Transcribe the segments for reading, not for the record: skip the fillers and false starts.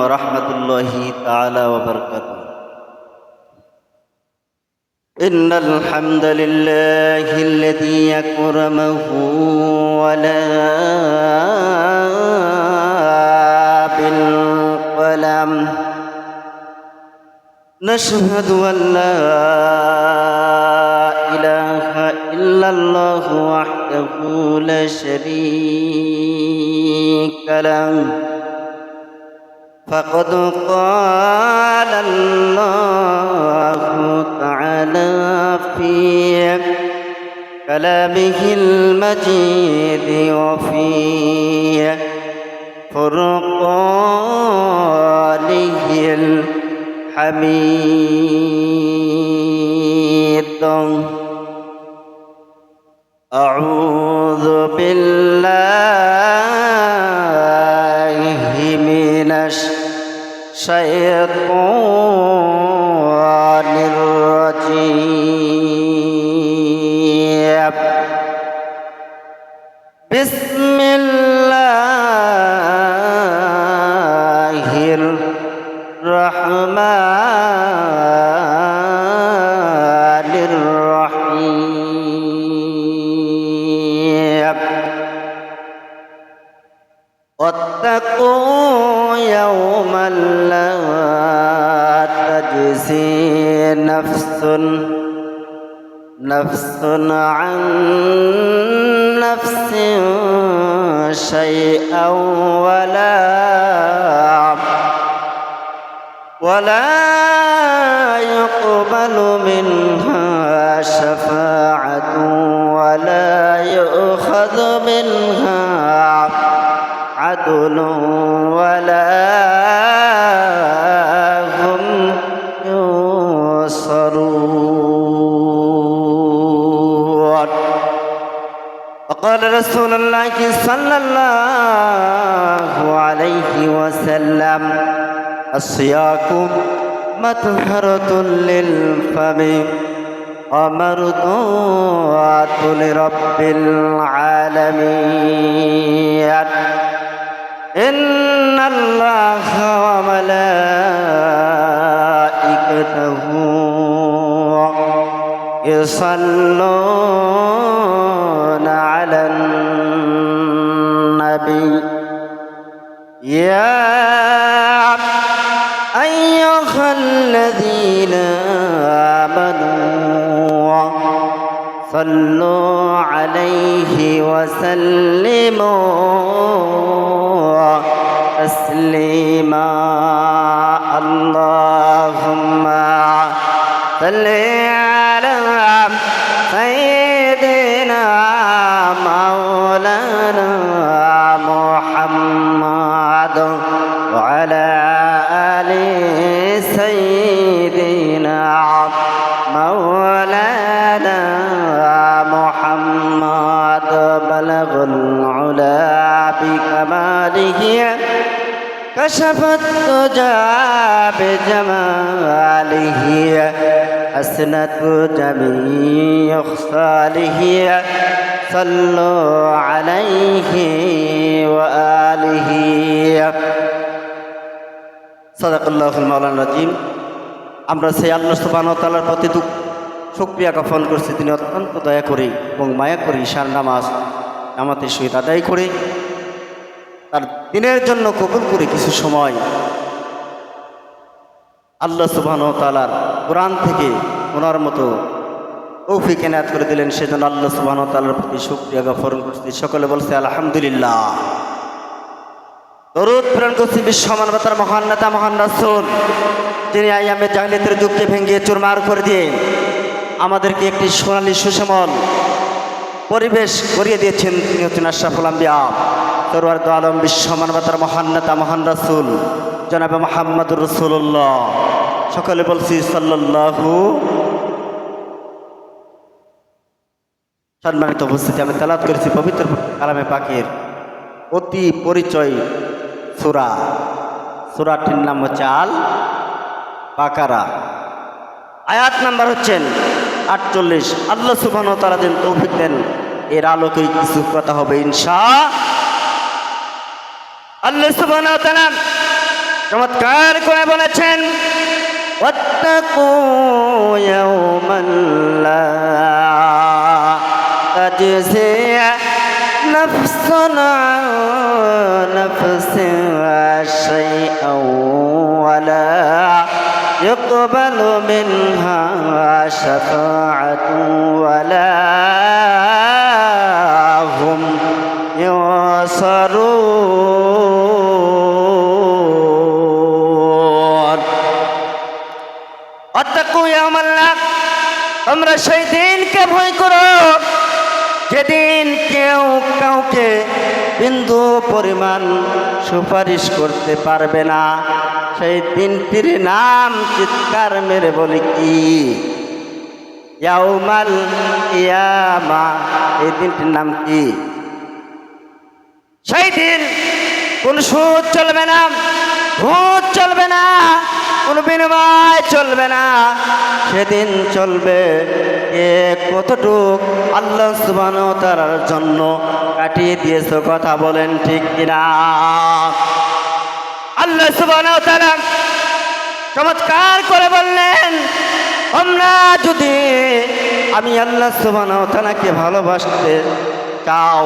ورحمة الله تعالى وبركاته. إن الحمد لله الذي أكرمه ولا بالقلم نشهد أن لا إله إلا الله وحده لا شريك له فقد قال الله تعالى في كلامه المجيد وفي فرقانه الحميد. أعوذ بالله من الشيطان الرجيم. بسم الله الرحمن الرحيم. واتقوا يوما لا تجزي نفس عن نفس شيئا ولا يقبل منها شفاعة ولا يؤخذ منها عدل ولا هم ينصرون. وقال رسول الله صلى الله عليه وسلم السياق مطهرة للفم ومرضاة لرب العالمين. إن الله وملائكته يصلون على النبي يا أيها الذين آمنوا صلوا عليه وسلموا تسليما. اللهم صل على سيدنا مولانا محمد وعلى آل سيدنا مولانا محمد. بلغ العلا بكماله كشف الدجى بجماله حسنت جميع خصاله. صلوا عليه وآله. সাদাকাল্লাহুল মাওলানা আযীম। আমরা সেই আল্লাহ সুবহানাহু ওয়া তাআলার প্রতি শুকরিয়া জ্ঞাপন করছি, তিনি অত্যন্ত দয়া করে এবং মায়া করে ঈশার নামাজ জামাতের সহিত আদায় করে তার দিনের জন্য কবুল করে কিছু সময় আল্লাহ সুবহানাহু ওয়া তাআলার কোরআন থেকে ওনার মতো তৌফিক এনায়েত করে দিলেন। সেজন্য আল্লাহ সুবহানাহু ওয়া তাআলার প্রতি শুকরিয়া জ্ঞাপন করছি। সকলে বলছে আলহামদুলিল্লাহ। দরুদ প্রেরণ করছি বিশ্ব মানবতার মহান নেতা মহান রাসূল, যিনি আইয়ামে জাহিলিয়াতের যুগকে ভেঙে চুরমার করে দিয়ে আমাদেরকে একটি সোনালী সুশ্যামল পরিবেশ করিয়ে দিয়েছেন। তিনি হচ্ছেন আশরাফুল আম্বিয়া সরওয়ার দু আলম বিশ্ব মানবতার মহান নেতা মহান রাসূল জনাবে মুহাম্মদুর রাসূলুল্লাহ। সকলে বলছি সাল্লাল্লাহু। সম্মানিত উপস্থিতি, আমি তেলাওয়াত করেছি পবিত্র কালামে পাকের অতি পরিচয় সূরাটির নাম হচ্ছে আল বাকারা। আয়াত নাম্বার হচ্ছেন 48। আল্লাহ সুবহানাহু ওয়া তাআলা যেন তৌফিক দেন, এর আলোকে কিছু কথা হবে ইনশাআল্লাহ। আল্লাহ সুবহানাহু ওয়া তাআলা চমৎকার করে বলেছেন واتقوا يوما لا تجزي نفس عن نفس شيئا ولا يقبل منها شفاعة ولا هم ينصرون واتقوا يوما لا তোমরা সেই দিনকে ভয় করো যেদিন কেউ কাউকে বিন্দু পরিমাণ সুপারিশ করতে পারবে না। সেই দিনটির নাম চিৎকার মেরে বলি কি? ইয়াউমাল কিয়ামা। এই দিনটির নাম কি? সেই দিন কোন সুদ চলবে না, ঘুষ চলবে না, কোন বিনিময় চলবে না। সেদিন চলবে কে কতটুক আল্লাহ সুবহানাহু ওয়া তাআলার জন্য কাটিয়ে দিয়েছো, কথা বলেন ঠিক কিনা? আল্লাহ সুবহানাহু ওয়া তাআলা চমৎকার করে বললেন, তোমরা যদি আমি আল্লাহ সুবহানাহু ওয়া তাআলাকে ভালোবাসতে চাও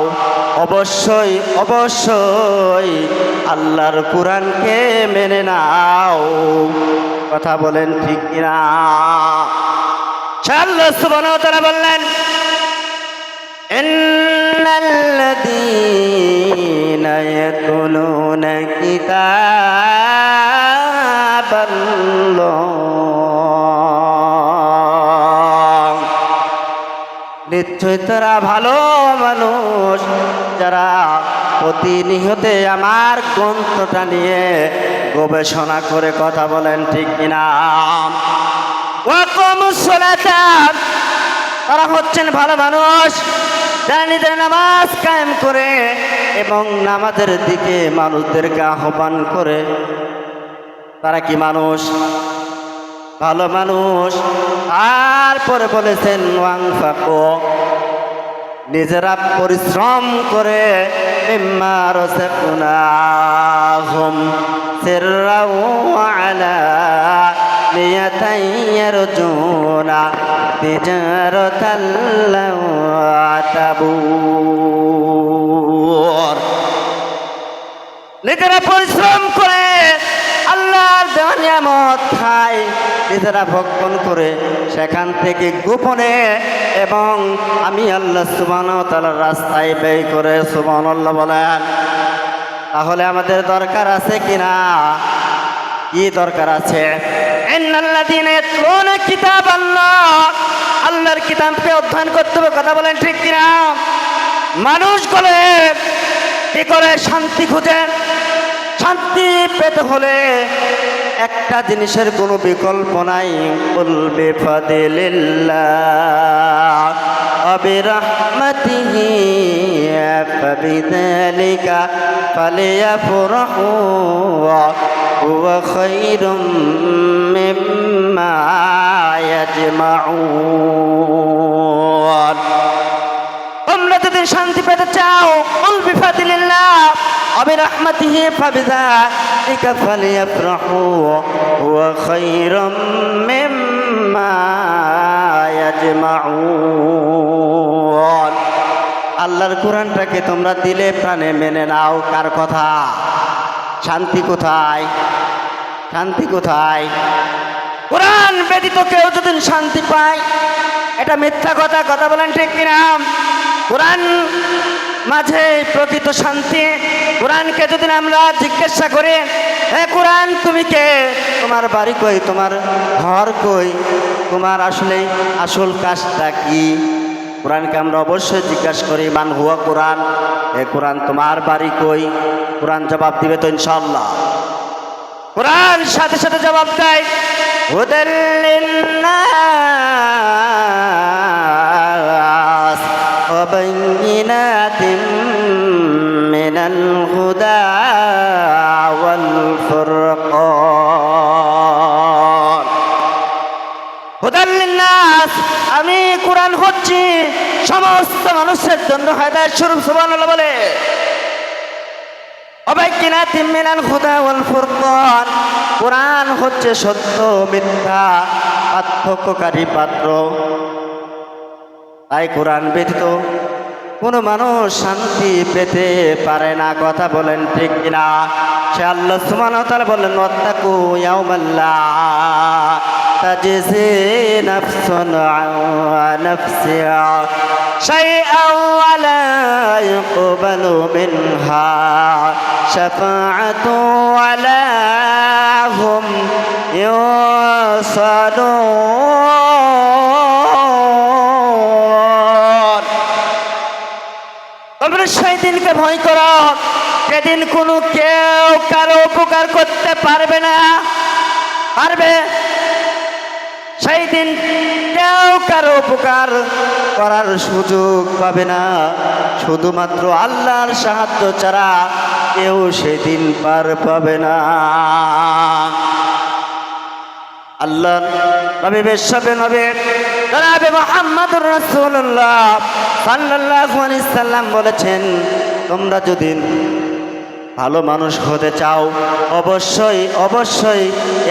অবশ্যই অবশ্যই আল্লাহর কোরআনকে মেনে নাও, কথা বলেন ঠিক কিনা? আল্লাহ সুবহানাহু ওয়া তাআলা বললেন ইন্নাল্লাযীনা ইয়াতলুনা কিতাবাল্লাহ, নিশ্চয় তারা ভালো মানুষ যারা প্রতিনিয়তে আমার গ্রন্থটা নিয়ে গবেষণা করে, কথা বলেন ঠিক কিনা? ওয়াকামুস সালাতা, তারা হচ্ছেন ভালো মানুষ যারা নিজের নামাজ কায়েম করে এবং নামাজের দিকে মানুষদেরকে আহ্বান করে। তারা কি মানুষ? ভালো মানুষ। তারপরে বলেছেন ওয়ানফাকু, নিজেরা পরিশ্রম করে মিম্মা রাযাকনাহুম সিররাও ওয়া আলানিয়াতান ইয়ারজুনা তিজারাতাল লা তাবুর। নিজেরা পরিশ্রম করে আল্লাহর দেওয়া নিয়ামত খায়, নিজেরা ভক্ষণ করে সেখান থেকে গোপনে এবং আমি আল্লাহ সুবহানাহু ওয়া তাআলার রাস্তায় ব্যয় করে। সুবহানাল্লাহ বলেন। তাহলে আমাদের দরকার আছে কিনা? কি দরকার আছে? ইন্নাল্লাযীনা ইয়াতলুনা কিতাবাল্লাহ, আল্লাহর কিতাবকে অধ্যয়ন করতে হবে, কথা বলেন ঠিক কিনা? মানুষ বলে কি করে শান্তি খুঁজে? শান্তি পেতে হলে একটা জিনিসের কোনো বিকল্প নাই। কুল বিফাদিলিল্লাহ ওয়া বিরাহমাতিহি ফাবিযালিকা ফালিয়াফরাহু হুয়া খায়রুম মিম্মা ইয়াজমাউন। তোমরা যদি শান্তি পেতে চাও, কুল বিফাদিলিল্লাহ ওয়া বিরাহমাতিহি ফাবিযালিকা ফালিয়াফরাহু হুয়া খায়রুম মিম্মা ইয়াজমাউন। আল্লাহর কোরআনটাকে তোমরা দিলে প্রাণে মেনে নাও। কার কথা? শান্তি কোথায়? শান্তি কোথায়? কোরআন ব্যতীত কেউ যদি শান্তি পায়, এটা মিথ্যা কথা, কথা বলেন ঠিক কিনা? কোরআন মাঝে প্রকৃত শান্তি। কোরআনকে যদি আমরা জিজ্ঞাসা করি, হে কোরআন তুমি কে? তোমার বাড়ি কই? তোমার ঘর কই? তোমার আসলে আসল কাজটা কি? কোরআনকে আমরা অবশ্যই জিজ্ঞাসা করি, মান হুয়া কোরআন, হে কোরআন তোমার বাড়ি কই? কোরআন জবাব দিবে তো ইনশাআল্লাহ। কোরআন সাথে সাথে জবাব দেয়, হুদাল লিন্নাস ওয়া বাইয়িনাতিম মিনাল হুদা ওয়াল ফুরকান। হুদাল লিন্নাস, আমি কোরআন হচ্ছি সমস্ত মানুষের জন্য হেদায়েত স্বরূপ। সুবহানাল্লাহ বলে। ওয়া বাইয়িনাতিম মিনাল হুদা ওয়াল ফুরকান, কোরআন হচ্ছে সত্য মিথ্যা পার্থক্যকারী পাত্র। তাই কোরআন ব্যতীত কোনো মানুষ শান্তি পেতে পারে না। কথা বলেন ঠিক কিনা? সে আল্লাহ সুবহানাহু ওয়া তাআলা বললেন, ওয়াত্তাকু ইয়াওমাল্লা তাজজি নাফসুন আন নাফসিহা শাইআন ওয়া লা ইউকবালু মিনহা শাফাআতুন ওয়া লা হুম ইউসালুন। তোমরা সেই দিনকে ভয় করো, সেদিন কোনো কেউ কারো উপকার করতে পারবে না। পারবে? সেই দিন কেউ কারো উপকার করার সুযোগ পাবে না। শুধুমাত্র আল্লাহর সাহায্য ছাড়া কেউ সেদিন পার পাবে না। আল্লাহ নবী বিশ্ববে নবী জনাবে মুহাম্মদুর রাসূলুল্লাহ সাল্লাল্লাহু আলাইহি সাল্লাম বলেছেন, তোমরা যদি ভালো মানুষ হতে চাও অবশ্যই অবশ্যই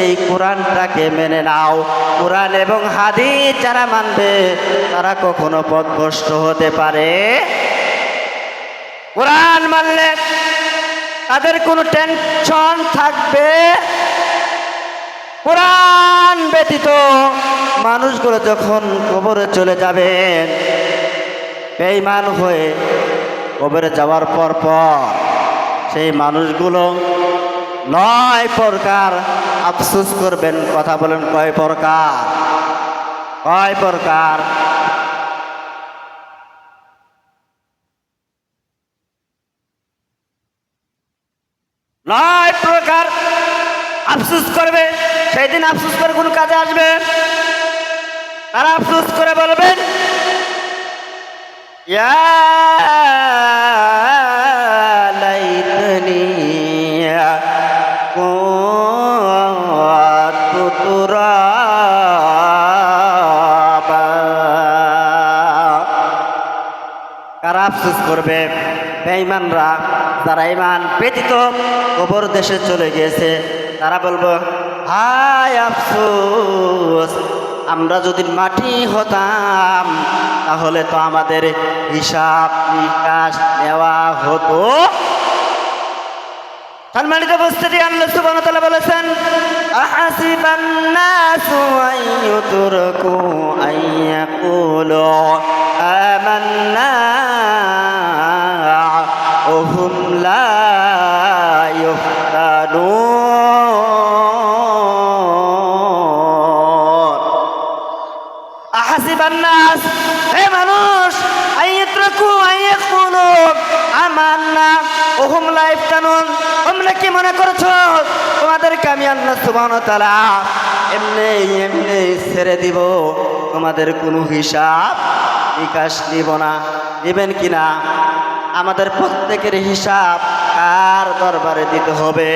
এই কোরআনটাকে মেনে নাও। কোরআন এবং হাদিস যারা মানবে তারা কখনো পথভ্রষ্ট হতে পারে। কোরআন মানলে তাদের কোনো টেনশন থাকবে। কোরআন ব্যতীত মানুষগুলো যখন কবরে চলে যাবেন, বেঈমান হয়ে কবরে যাওয়ার পর সেই মানুষগুলো 9 প্রকার আফসোস করবেন। কথা বলেন, কয় প্রকার? কয় প্রকার? 9 প্রকার আফসোস করবে। সেই দিন আফসোস করে কোন কাজে আসবে? তারা আফসোস করে বলবেন, ইয়া লাইতানি কুনতু তুরাবা। কারা আফসোস করবে? বেঈমানরা, যারা ঈমান ব্যতীত কবর দেশে চলে গিয়েছে, তারা বলবো, হায় আফসোস, আমরা যদি মাটি হতাম তাহলে তো আমাদের হিসাব নিকাশ নেওয়া হতো। সম্মানিত উপস্থিতি, আল্লাহ সুবহানাহু ওয়া তাআলা বলেছেন, আহাসিবান নাসু আন ইউতরাকু আন ইয়াকুলু আমান্না ওয়া হুম লা ইফতানুন। আহাসিবান নাস, হে মানুষ, আন ইউতরাকু আন ইয়াকুলু আমান্না ওয়া হুম লা ইফতানুন। তোমরা কি মনে করছো তোমাদেরকে আমি আল্লাহ সুবহানাহু ওয়া তাআলা এমনি এমনি ছেড়ে দিব? তোমাদের কোনো হিসাব নিকাশ নিব না। দিবেন কিনা? আমাদের প্রত্যেকের হিসাব কার দরবারে দিতে হবে?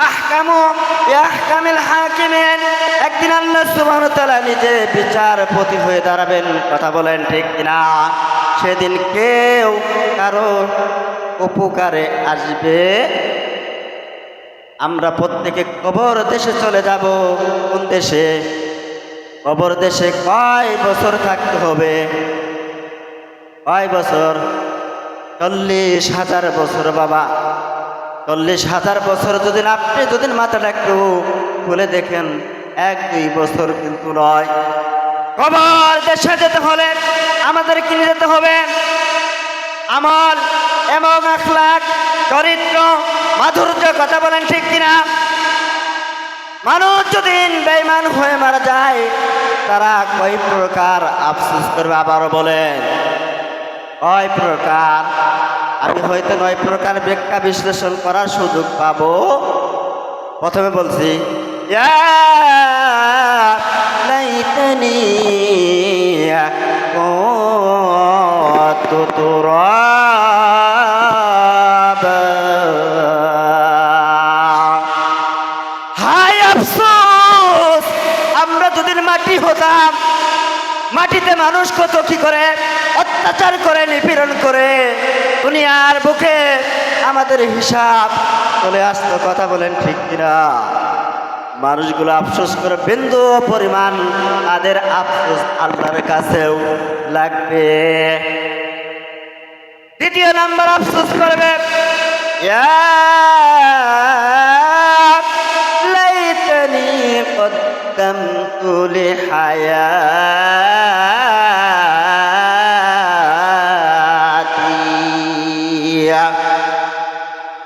আহকামু বিআহকামিল হাকিমিন। একদিন আল্লাহ সুবহানাহু ওয়া তাআলা নিজে বিচারপতি হয়ে দাঁড়াবেন। কথা বলেন ঠিক কিনা? সেদিন কেউ কারো উপকারে আসবে? আমরা প্রত্যেকে কবর দেশে চলে যাব। কোন দেশে? কবর দেশে কয় বছর থাকতে হবে? কয় বছর? 40,000 বছর বাবা। 40,000 বছর যদি আপনি যদি মাথাটা একটু খুলে দেখেন, 1-2 বছর কিন্তু নয়। কবর দেশে যেতে হলে আমাদের কিনে যেতে হবে আমল এবং আখলাক, চরিত্র, মাধুর্য। কথা বলেন ঠিক কিনা? মানুষ যদি বেঈমান হয়ে মারা যায়, তারা কয় প্রকার আফসোস করবে? আবারও বলেন, কয় প্রকার? আমি হয়তো 9 প্রকার ব্যাখ্যা বিশ্লেষণ করার সুযোগ পাবো। প্রথমে বলছি, ইয়া লাইতানি কুনতু তুরাবা। হায় আফসোস, আমরা যদি মাটি হতাম। মাটিতে মানুষ কত কি করে অত্যাচার করে, নিপীড়ন করে। দুনিয়ার বুকে আমাদের হিসাব চলে আসতো। কথা বলেন ঠিক কিনা? মানুষগুলো আফসোস করে বিন্দু পরিমাণ তাদের আফসোস আল্লাহর কাছেও লাগবে। দ্বিতীয় নাম্বার আফসোস করবে, ইয়া লাইতানি কদ্দামতু লিহায়াতি।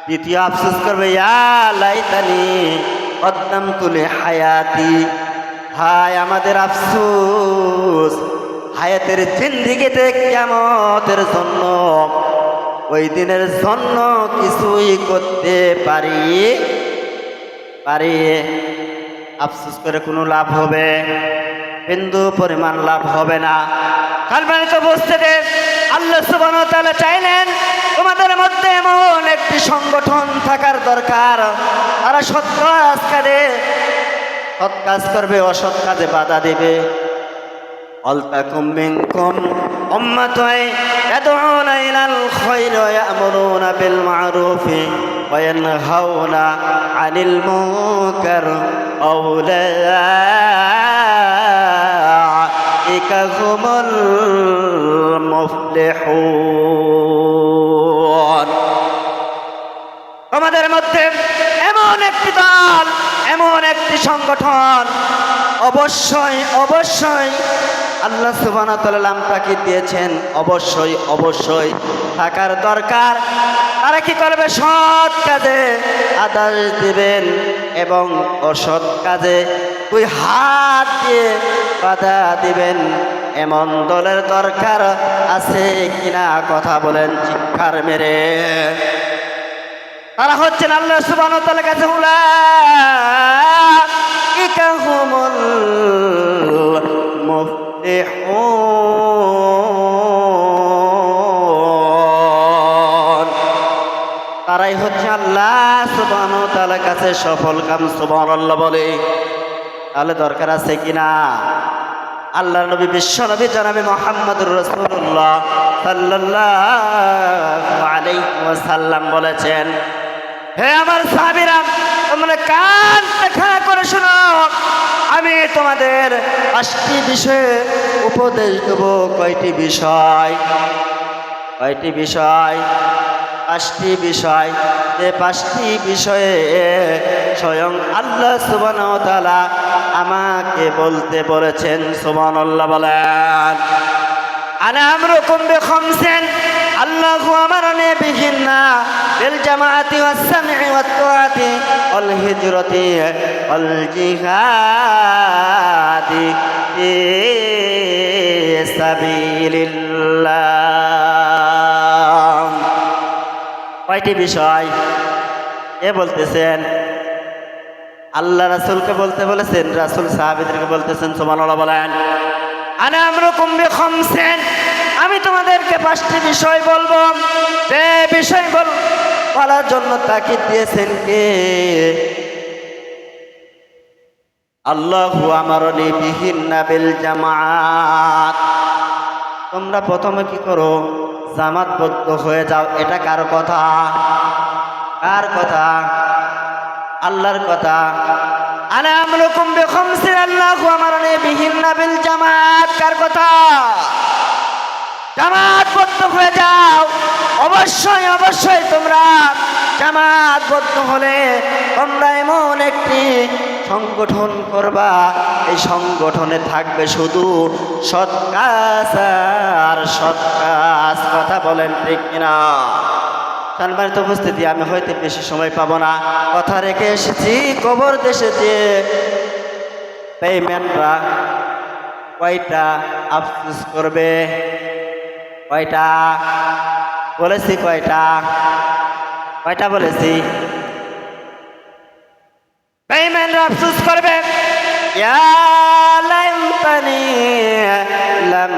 দ্বিতীয় আফসোস করবে, ইয়া লাইতানি কদ্দামতু লিহায়াতি। হায় আমাদের আফসোস, হায়াতের জিন্দেগিতে কিয়ামতের জন্য, ওই দিনের জন্য কিছুই করতে পারি আফসোস করে কোনো লাভ হবে? বিন্দু পরিমাণ লাভ হবে না। সম্মানিত উপস্থিতি, আল্লাহ সুবহানাহু ওয়া তাআলা চাইলেন তোমাদের মধ্যে এমন একটি সংগঠন থাকার দরকার, তারা সৎ কাজ করবে, অসৎ কাজে বাধা দেবে। ওয়ালতাকুম মিনকুম উম্মাতুন ইয়াদউনা ইলাল খায়রি ওয়া ইয়া'মুরুনা বিল মা'রুফি ওয়া ইয়ানহাউনা আনিল মুনকার উলাইকা হুমুল মুফলিহুন। তোমাদের মধ্যে এমন একটি দল, এমন একটি সংগঠন অবশ্যই আল্লাহ সুবহানাহু ওয়া তাআলা তাকে দিয়েছেন, অবশ্যই থাকার দরকার। তারা কি করবে? সৎ কাজে আদেশ দিবেন এবং অসৎ কাজে দুই হাত দিয়ে বাধা দিবেন। এমন দলের দরকার আছে কিনা? কথা বলেন চিৎকার মেরে। তারা হচ্ছেন আল্লাহ সুবহানাহু ওয়া তাআলার কাছে উলাইকা হুমুল মুফলিহুন। তারাই হচ্ছে আল্লাহ সুবহানাহু ওয়া তাআলার কাছে সফল কাম। সুবহানাল্লাহ বলে। তাহলে দরকার আছে কিনা? আল্লাহর নবী বিশ্ব নবী জনাবে মুহাম্মদুর রাসূলুল্লাহ সাল্লাল্লাহু আলাইহি ওয়াসাল্লাম বলেছেন, হে আমার সাহাবীরা, তোমরা কান খাড়া করে শোনো, আমি তোমাদের 5টি বিষয়ে উপদেশ দেব। কয়টি বিষয়? 5টি বিষয়। যে 5টি বিষয়ে স্বয়ং আল্লাহ সুবহানাহু ওয়া তাআলা আমাকে বলতে বলেছেন। সুবহানাল্লাহ বলেন। আনা আমরুকুম বিখামসিন আল্লাহু আমারানি বিহিন্না বিল জামাআতি ওয়াস সাম'i ওয়াত তাআতি ওয়াল হিজরাতি ওয়াল জিহাদি ফি সাবিলিল্লাহ। কয়টি বিষয়? এ বলতেছেন আল্লাহ রাসূলকে বলতে বলেছেন, রাসূল সাহাবীদেরকে বলতেছেন। সুবহানাল্লাহ বলেন। আনা আমরুকুম বিখামসিন, আমি তোমাদেরকে 5টি বিষয় বলবো। যে বিষয় বলার জন্য তাকিদ দিয়েছেন কে? আল্লাহু আমারনি বিহিন্না বিল জামাআত। তোমরা প্রথমে কি করো? জামাতবদ্ধ হয়ে যাও। এটা কার কথা? আল্লাহর কথা। আনা আমরুকুম বিখামসিন আল্লাহু আমারনি বিহিন্না বিল জামাআত। কার কথা? জামাতবদ্ধ হয়ে যাও। অবশ্যই তোমরা জামাতবদ্ধ হলে তোমরা এমন একটি সংগঠন করবা, এই সংগঠনে থাকবে শুধু সৎ কাজ আর সৎ কাজ। কথা বলেন ঠিক কিনা? সম্মানিত উপস্থিতি, আমি হয়তো বেশি সময় পাবো না, কথা রেখে এসেছি। কবর দেশে যে বেঈমানরা কয়টা আফসোস করবে? কয়টা বলেছি? কয়টা বলেছি? বেঈমানরা আফসোস করবে, ইয়া লাইতানি লাম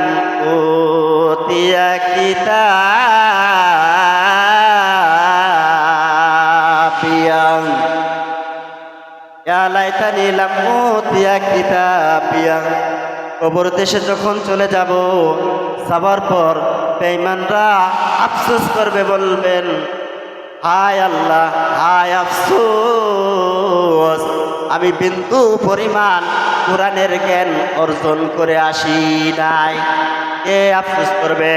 উতিয়া কিতাবিয়া, ইয়া লাইতানি লাম উতিয়া কিতাবিয়া। কবর দেশে যখন চলে যাবার পর বেঈমানরা আফসোস করবে, বলবেন, হায় আল্লাহ, হায় আফসোস, আমি বিন্দু পরিমাণ কোরআনের জ্ঞান অর্জন করে আসি নাই। কে আফসোস করবে?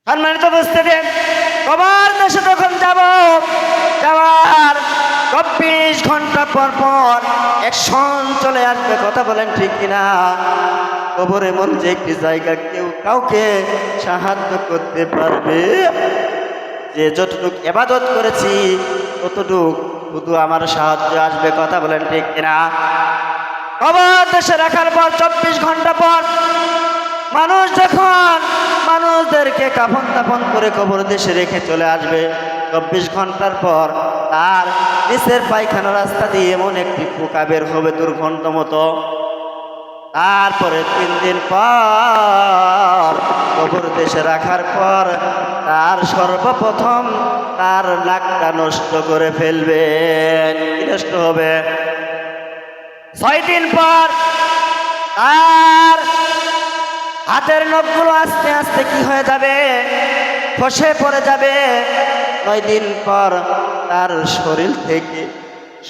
সম্মানিত বুঝতে দেন, কবর দেশে যখন যাওয়ার 24 ঘন্টা পর পর অ্যাকশন চলে আসবে। কথা বলেন ঠিক কিনা? কবর এমন যে একটি জায়গা, কেউ কাউকে সাহায্য করতে পারবে? যে যতটুকু ইবাদত করেছি ততটুকু শুধু আমার সাহায্য আসবে। কথা বলেন ঠিক কিনা? কবর দেশে রাখার পর 24 ঘন্টা পর মানুষদেরকে কাফন দাফন করে কবর দেশে রেখে চলে আসবে। 24 ঘন্টার পর তার নিচের পায়খানা রাস্তা দিয়ে এমন একটি পোকা বের হবে দুর্গন্ধ মতো। তারপরে 3 দিন পর কবর দেশে রাখার পর তার সর্বপ্রথম তার নাকটা নষ্ট করে ফেলবেন। কি নষ্ট হবে? 6 দিন পর তার হাতের নখগুলো আস্তে আস্তে কি হয়ে যাবে? খসে পড়ে যাবে। 9 দিন পর তার শরীর থেকে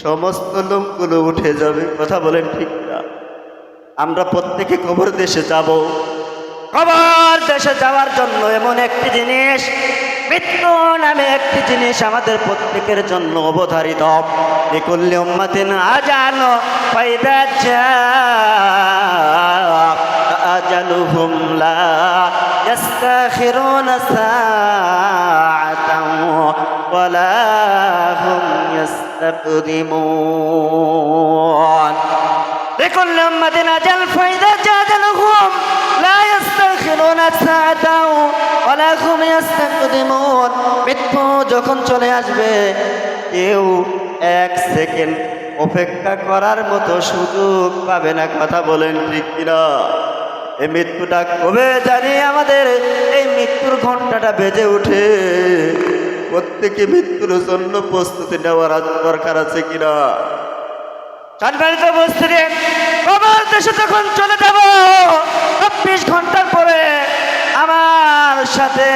সমস্ত লোমগুলো উঠে যাবে। কথা বলেন ঠিক না? আমরা প্রত্যেকে কবর দেশে যাব। কবর দেশে যাওয়ার জন্য এমন একটি জিনিস, মৃত্যু নামে একটি জিনিস আমাদের প্রত্যেকের জন্য অবধারিত। লিকুল্লি উম্মাতিন আজাল ফাইদা আজালুহুম লা ইস্তাখিরুনা সাআতান ওয়া লা হুম ইস্তাকদিমুন। লিকুল্লি উম্মাতিন আজাল ফাইদা আজালুহুম লা ইস্তাখিরুনা সাআতান ওয়া লা হুম ইস্তাকদিমুন। মৃত্যু যখন চলে আসবে কেউ 1 সেকেন্ড অপেক্ষা করার মতো সুযোগ পাবে না। কথা বলেন ঠিক কিনা? এই মৃত্যুটা কবে জানি আমাদের এই মৃত্যুর ঘন্টাটা বেজে উঠে। প্রত্যেকে মৃত্যুর জন্য প্রস্তুতি নেওয়ার দরকার আছে কিনা? সম্মানিত উপস্থিতি, কবর দেশে যখন চলে যাব 24 ঘন্টার পরে আমার সাথে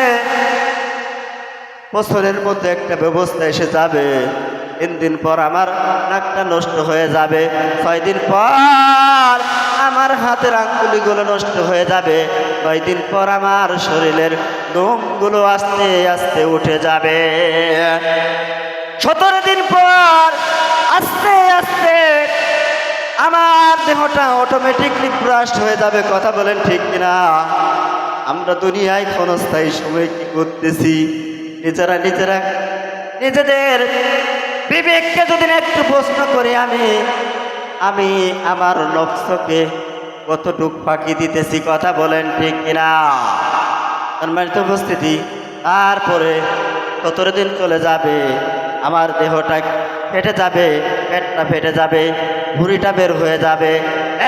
বছরের মধ্যে একটা ব্যবস্থা এসে যাবে। 3 দিন পর আমার নাকটা নষ্ট হয়ে যাবে। 6 দিন পর আমার হাতের আঙ্গুলিগুলো নষ্ট হয়ে যাবে। 9 দিন পর আমার শরীরের লোমগুলো আস্তে আস্তে উঠে যাবে। 17 দিন পর আস্তে আস্তে আমার দেহটা অটোমেটিকলি ব্রাস্ট হয়ে যাবে। কথা বলেন ঠিক কিনা? আমরা দুনিয়ায় ক্ষণস্থায়ী সময় কি করতেছি? নিজেরা নিজেদের বিবেককে যদি একটু প্রশ্ন করি, আমি আমার নফসকে কতটুক ফাঁকি দিতেছি? কথা বলেন ঠিক কিনা? সম্মানিত উপস্থিতি, তারপরে 17 দিন চলে যাবে, আমার দেহটা ফেটে যাবে, পেটটা ফেটে যাবে, ভুঁড়িটা বের হয়ে যাবে।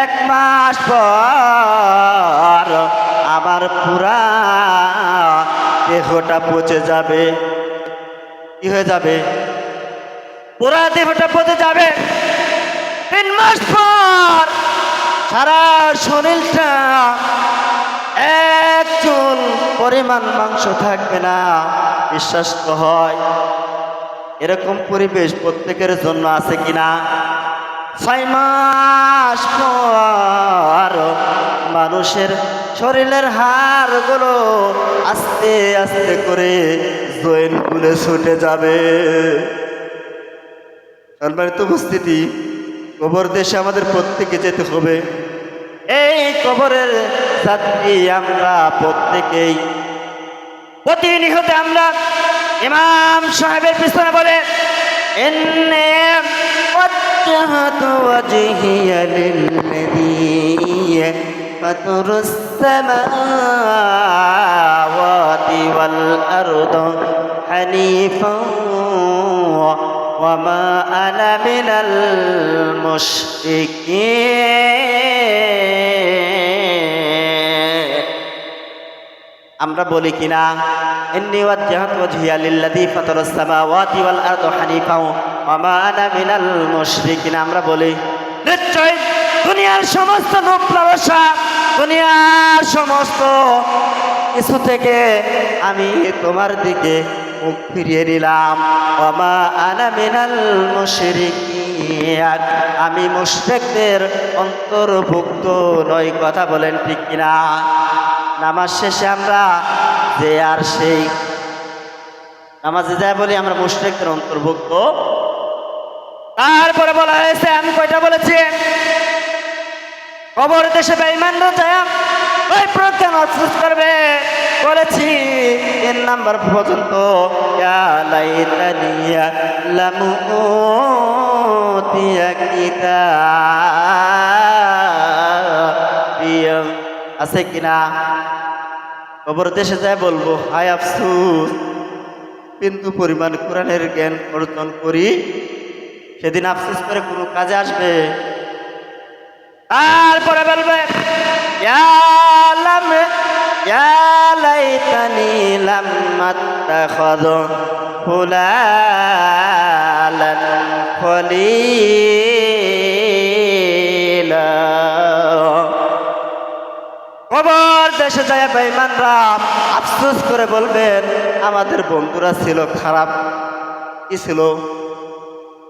1 মাস পর আমার পুরা দেহটা পচে যাবে। কি হয়ে যাবে? পুরা দেহটা পচে যাবে। 3 মাস পর সারা শরীরটা এক চুল পরিমাণ মাংস থাকবে না। বিশ্বাস তো হয়? এরকম পরিবেশ প্রত্যেকের জন্য আছে কিনা? 6 মাস পর মানুষের শরীরের হাড়গুলো আস্তে আস্তে করে জয়েন খুলে ছুটে যাবে। সম্মানিত উপস্থিতি, কবর দেশে আমাদের প্রত্যেকে যেতে হবে। এই কবরের যাত্রী আমরা প্রত্যেকেই। প্রতিনিয়ত আমরা ইমাম সাহেবের পিছনে বলে ইন্নী ওয়াজ্জাহতু ওয়াজহিয়া লিল্লাযী ফাতারাস সামাওয়াতি ওয়াল আরদা হানিফান ওয়া মা আনা মিনাল মুশরিকিন। আমরা বলি কিনা ইন্নী ওয়াজ্জাহতু ওয়াজহিয়া লিল্লাযী ফাতারাস সামাওয়াতি ওয়াল আরদা হানিফান ওয়া মা আনা মিনাল মুশরিকিন। আমরা বলি নিশ্চয় দুনিয়ার সমস্ত রূপ লালসা, দুনিয়ার সমস্ত কিছু থেকে আমি তোমার দিকে মুখ ফিরিয়ে নিলাম। ওমা আনা মিনাল মুশরিকিন, আমি মুশরিকদের অন্তর্ভুক্ত নই। কথা বলেন ঠিক কিনা? নামাজ শেষে আমরা যে আর সেই নামাজে যায় বলি আমরা মুশরিকদের অন্তর্ভুক্ত। তারপরে বলা হয়েছে, আমি কয়টা বলেছি? কবর দেশে বেঈমানরা যায় ওই প্রজ্ঞান অফসোস করবে। বলেছি 3 নাম্বার পর্যন্ত, ইয়া লাইতানি লাম উতিয়া কিতাবিয়া, আছে কিনা? কবর দেশে যায় বলবো হায় আফসোস, কিন্তু পরিমাণ কোরআনের জ্ঞান অর্জন করি, সেদিন আফসোস করে কোনো কাজে আসবে? তারপরে বলবে ইয়া লাইতানি লাম আত্তাখিয ফুলানান খলিলা। কবর দেশে যায় বেঈমানরা আফসোস করে বলবেন আমাদের বন্ধুরা ছিল খারাপ। কি ছিল?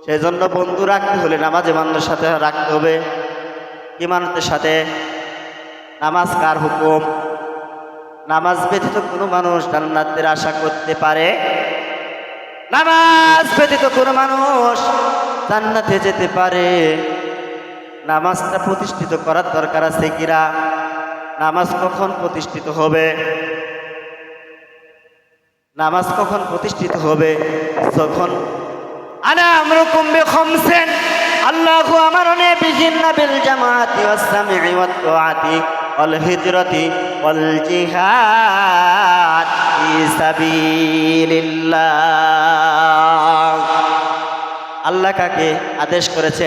সেই জন্য বন্ধু রাখতে হলে নামাজ ইমানদের সাথে রাখতে হবে। ইমানতের সাথে। নামাজ কার হুকুম? নামাজ ব্যতীত কোনো মানুষ জান্নাতের আশা করতে পারে? নামাজ ব্যতীত কোনো মানুষ জান্নাতে যেতে পারে? নামাজটা প্রতিষ্ঠিত করার দরকার আছে কিনা? নামাজ কখন প্রতিষ্ঠিত হবে? নামাজ কখন প্রতিষ্ঠিত হবে? যখন আনা আমরুকুম বিখামসিন, আল্লাহু আমারনি বিহিন্না বিল জামাআতি ওয়াস সামঈ ওয়াত তাআতি ওয়াল হিজরাতি ওয়াল জিহাদ ফি সাবিলিল্লাহ। আল্লাহ কাকে আদেশ করেছে?